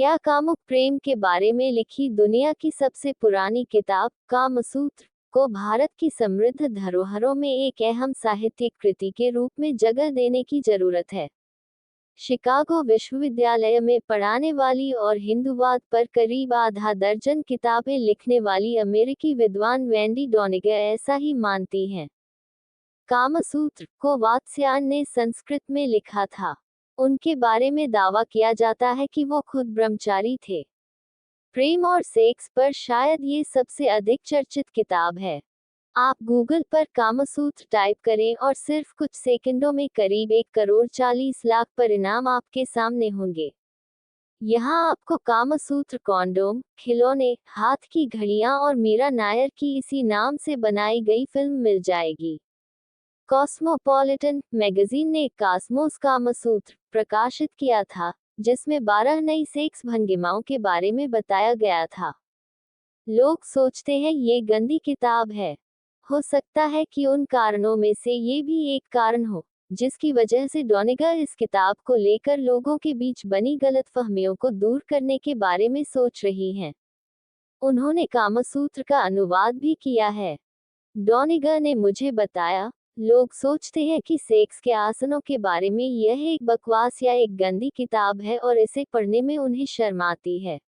क्या कामुक प्रेम के बारे में लिखी दुनिया की सबसे पुरानी किताब कामसूत्र को भारत की समृद्ध धरोहरों में एक अहम साहित्यिक कृति के रूप में जगह देने की जरूरत है। शिकागो विश्वविद्यालय में पढ़ाने वाली और हिंदूवाद पर करीब आधा दर्जन किताबें लिखने वाली अमेरिकी विद्वान वेंडी डॉनिगर ऐसा ही मानती हैं। कामसूत्र को वात्स्यायन ने संस्कृत में लिखा था। उनके बारे में दावा किया जाता है कि वो खुद ब्रह्मचारी थे। प्रेम और सेक्स पर शायद ये सबसे अधिक चर्चित किताब है। आप गूगल पर कामसूत्र टाइप करें और सिर्फ कुछ सेकंडों में करीब 1,40,00,000 परिणाम आपके सामने होंगे। यहाँ आपको कामसूत्र कॉन्डोम, खिलौने, हाथ की घड़ियां और मीरा नायर की इसी नाम से बनाई गई फिल्म मिल जाएगी। कॉस्मोपॉलिटन मैगजीन ने कास्मोस कामसूत्र प्रकाशित किया था, जिसमें 12 नई सेक्स भंगिमाओं के बारे में बताया गया था। लोग सोचते हैं ये गंदी किताब है। हो सकता है कि उन कारणों में से ये भी एक कारण हो, जिसकी वजह से डॉनिगर इस किताब को लेकर लोगों के बीच बनी गलतफहमियों को दूर करने के बारे में सोच रही हैं। उन्होंने कामसूत्र का अनुवाद भी किया है। डॉनिगर ने मुझे बताया, लोग सोचते हैं कि सेक्स के आसनों के बारे में यह एक बकवास या एक गंदी किताब है और इसे पढ़ने में उन्हें शर्म आती है।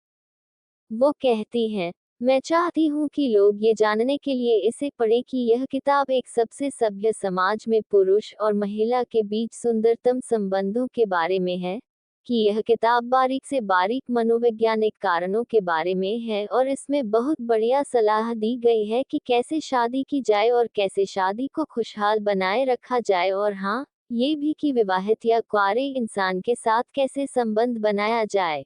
वो कहती हैं, मैं चाहती हूँ कि लोग ये जानने के लिए इसे पढ़ें कि यह किताब एक सबसे सभ्य समाज में पुरुष और महिला के बीच सुंदरतम संबंधों के बारे में है, कि यह किताब बारीक से बारीक मनोवैज्ञानिक कारणों के बारे में है और इसमें बहुत बढ़िया सलाह दी गई है कि कैसे शादी की जाए और कैसे शादी को खुशहाल बनाए रखा जाए, और हाँ, ये भी कि विवाहित या कुंवारे इंसान के साथ कैसे संबंध बनाया जाए।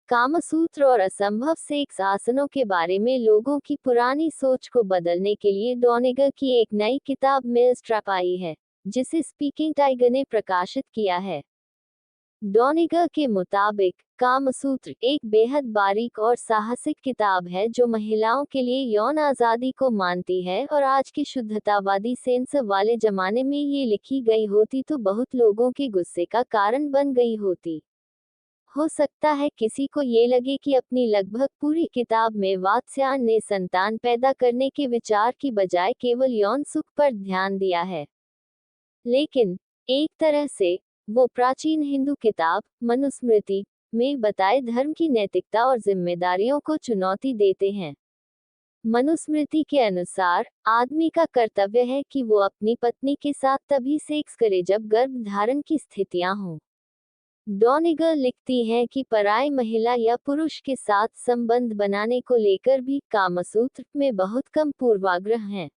कामसूत्र और असंभव सेक्स आसनों के बारे में लोगों की पुरानी सोच को बदलने के लिए डॉनिगर की एक नई किताब मिलस्ट्रैप आई है, जिसे स्पीकिंग टाइगर ने प्रकाशित किया है। डॉनिगर के मुताबिक कामसूत्र एक बेहद बारीक और साहसिक किताब है जो महिलाओं के लिए यौन आज़ादी को मानती है, और आज की शुद्धतावादी सेंसर वाले जमाने में ये लिखी गई होती तो बहुत लोगों के गुस्से का कारण बन गई होती। हो सकता है किसी को ये लगे कि अपनी लगभग पूरी किताब में वात्स्यायन ने संतान पैदा करने के विचार की बजाय केवल यौन सुख पर ध्यान दिया है। लेकिन एक तरह से वो प्राचीन हिंदू किताब मनुस्मृति में बताए धर्म की नैतिकता और जिम्मेदारियों को चुनौती देते हैं। मनुस्मृति के अनुसार आदमी का कर्तव्य है कि वो अपनी पत्नी के साथ तभी सेक्स करे जब गर्भ धारण की स्थितियां हों। डॉनिगर लिखती हैं कि पराई महिला या पुरुष के साथ संबंध बनाने को लेकर भी कामसूत्र में बहुत कम पूर्वाग्रह हैं।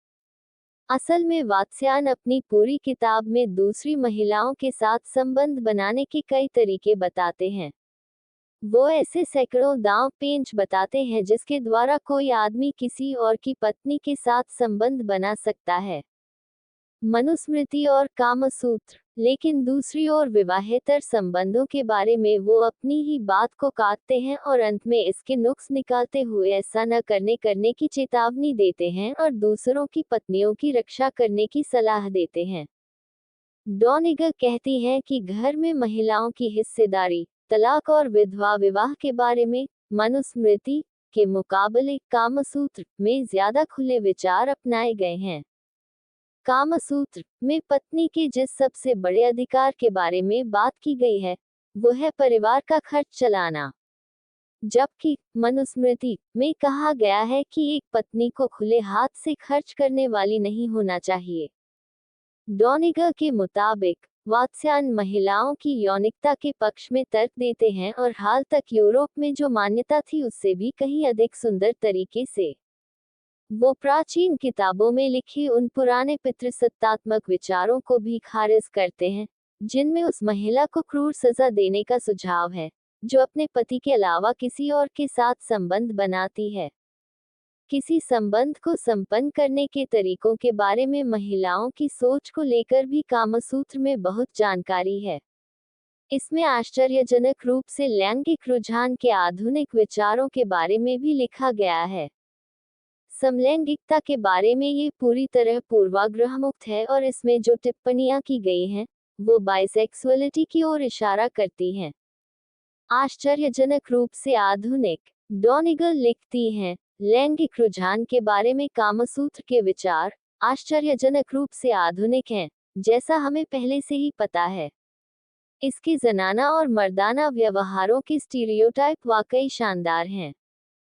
असल में वात्स्यायन अपनी पूरी किताब में दूसरी महिलाओं के साथ संबंध बनाने के कई तरीके बताते हैं। वो ऐसे सैकड़ों दांव पेंच बताते हैं जिसके द्वारा कोई आदमी किसी और की पत्नी के साथ संबंध बना सकता है। मनुस्मृति और कामसूत्र, लेकिन दूसरी ओर विवाहेतर संबंधों के बारे में वो अपनी ही बात को काटते हैं और अंत में इसके नुक्स निकालते हुए ऐसा न करने की चेतावनी देते हैं और दूसरों की पत्नियों की रक्षा करने की सलाह देते हैं। डॉनिगर कहती हैं कि घर में महिलाओं की हिस्सेदारी, तलाक और विधवा विवाह के बारे में मनुस्मृति के मुकाबले कामसूत्र में ज्यादा खुले विचार अपनाए गए हैं। कामसूत्र में पत्नी के जिस सबसे बड़े अधिकार के बारे में बात की गई है, वो है परिवार का खर्च चलाना, जबकि मनुस्मृति में कहा गया है कि एक पत्नी को खुले हाथ से खर्च करने वाली नहीं होना चाहिए। डॉनिगर के मुताबिक वात्स्यायन महिलाओं की यौनिकता के पक्ष में तर्क देते हैं और हाल तक यूरोप में जो मान्यता थी उससे भी कहीं अधिक सुंदर तरीके से। वो प्राचीन किताबों में लिखे उन पुराने पितृसत्तात्मक विचारों को भी खारिज करते हैं, जिनमें उस महिला को क्रूर सजा देने का सुझाव है, जो अपने पति के अलावा किसी और के साथ संबंध बनाती है। किसी संबंध को संपन्न करने के तरीकों के बारे में महिलाओं की सोच को लेकर भी कामसूत्र में बहुत जानकारी है। इसमें आश्चर्यजनक रूप से लैंगिक रुझान के आधुनिक विचारों के बारे में भी लिखा गया है। समलैंगिकता के बारे में ये पूरी तरह पूर्वाग्रह मुक्त है और इसमें जो टिप्पणियां की गई हैं, वो बाइसेक्सुअलिटी की ओर इशारा करती हैं। आश्चर्यजनक रूप से आधुनिक। डोनेगल लिखती हैं, लैंगिक रुझान के बारे में कामसूत्र के विचार आश्चर्यजनक रूप से आधुनिक हैं, जैसा हमें पहले से ही पता है। इसके जनाना और मर्दाना व्यवहारों के स्टीरियोटाइप वाकई शानदार हैं।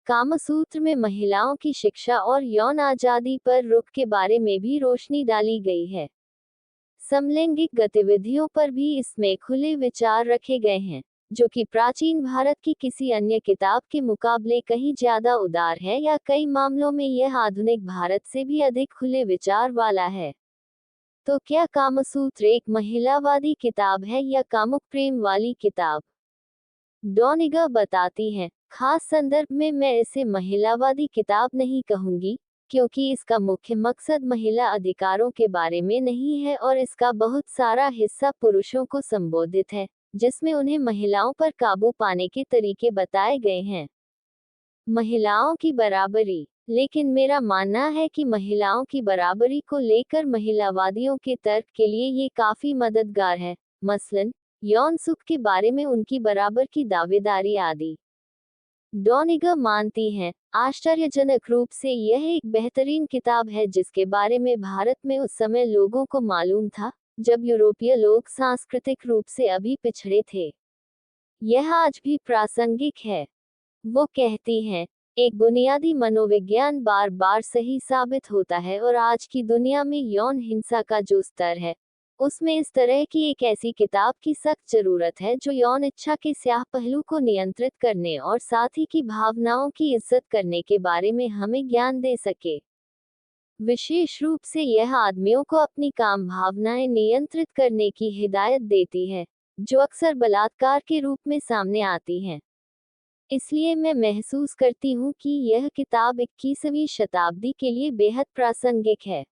कामसूत्र में महिलाओं की शिक्षा और यौन आजादी पर रुख के बारे में भी रोशनी डाली गई है। समलैंगिक गतिविधियों पर भी इसमें खुले विचार रखे गए हैं, जो कि प्राचीन भारत की किसी अन्य किताब के मुकाबले कहीं ज्यादा उदार है या कई मामलों में यह आधुनिक भारत से भी अधिक खुले विचार वाला है। तो क्या कामसूत्र एक महिलावादी किताब है या कामुक प्रेम वाली किताब? डोनेगल बताती हैं, खास संदर्भ में मैं इसे महिलावादी किताब नहीं कहूंगी, क्योंकि इसका मुख्य मकसद महिला अधिकारों के बारे में नहीं है और इसका बहुत सारा हिस्सा पुरुषों को संबोधित है, जिसमें उन्हें महिलाओं पर काबू पाने के तरीके बताए गए हैं। महिलाओं की बराबरी। लेकिन मेरा मानना है कि महिलाओं की बराबरी को लेकर महिलावादियों के तर्क के लिए ये काफी मददगार है, मसलन यौन सुख के बारे में उनकी बराबर की दावेदारी आदि। डोनेगल मानती हैं, आश्चर्यजनक रूप से यह एक बेहतरीन किताब है जिसके बारे में भारत में उस समय लोगों को मालूम था, जब यूरोपीय लोग सांस्कृतिक रूप से अभी पिछड़े थे। यह आज भी प्रासंगिक है। वो कहती हैं, एक बुनियादी मनोविज्ञान बार बार सही साबित होता है और आज की दुनिया में यौन हिंसा का जो स्तर है, उसमें इस तरह की एक ऐसी किताब की सख्त जरूरत है जो यौन इच्छा के स्याह पहलू को नियंत्रित करने और साथ ही की भावनाओं की इज्जत करने के बारे में हमें ज्ञान दे सके। विशेष रूप से यह आदमियों को अपनी काम भावनाएं नियंत्रित करने की हिदायत देती है, जो अक्सर बलात्कार के रूप में सामने आती हैं। इसलिए मैं महसूस करती हूँ कि यह किताब 21वीं शताब्दी के लिए बेहद प्रासंगिक है।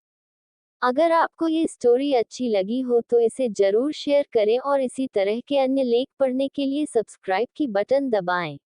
अगर आपको ये स्टोरी अच्छी लगी हो तो इसे जरूर शेयर करें और इसी तरह के अन्य लेख पढ़ने के लिए सब्सक्राइब की बटन दबाएं।